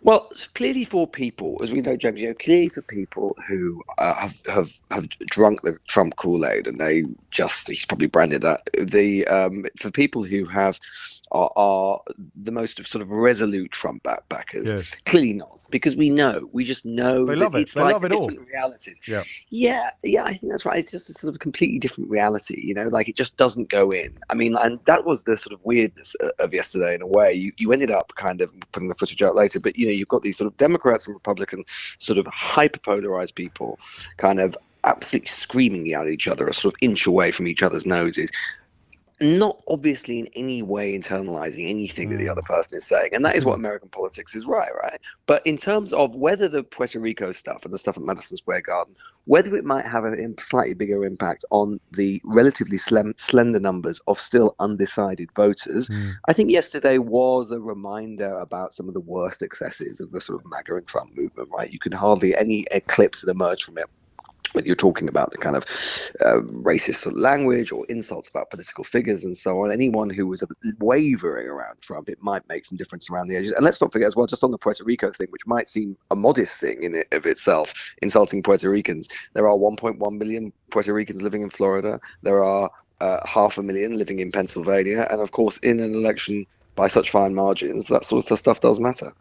Well, clearly for people, as we know, James, clearly for people who have drunk the Trump Kool-Aid, and he's probably branded that, for people who are the most sort of resolute Trump backers, Yes, clearly not, because we just know they that love it. it's They like love the it all. different realities. Yeah. Yeah, yeah, I think that's right. It's just a sort of completely different reality, like it just doesn't go in. I mean, and that was the sort of weirdness of yesterday in a way. You ended up kind of putting the footage out later, but you've got these sort of Democrats and Republican sort of hyper-polarized people kind of absolutely screaming at each other, a sort of inch away from each other's noses, not obviously in any way internalizing anything that the other Mm. person is saying. And that is what American politics is, right? But in terms of whether the Puerto Rico stuff and the stuff at Madison Square Garden, whether it might have a slightly bigger impact on the relatively slender numbers of still undecided voters, Mm. I think yesterday was a reminder about some of the worst excesses of the sort of MAGA and Trump movement, right? You can hardly any eclipse that emerged from it when you're talking about the kind of racist sort of language or insults about political figures and so on. Anyone who was wavering around Trump, it might make some difference around the edges. And let's not forget as well, just on the Puerto Rico thing, which might seem a modest thing in it of itself, insulting Puerto Ricans. There are 1.1 million Puerto Ricans living in Florida. There are 500,000 living in Pennsylvania. And of course, in an election by such fine margins, that sort of stuff does matter.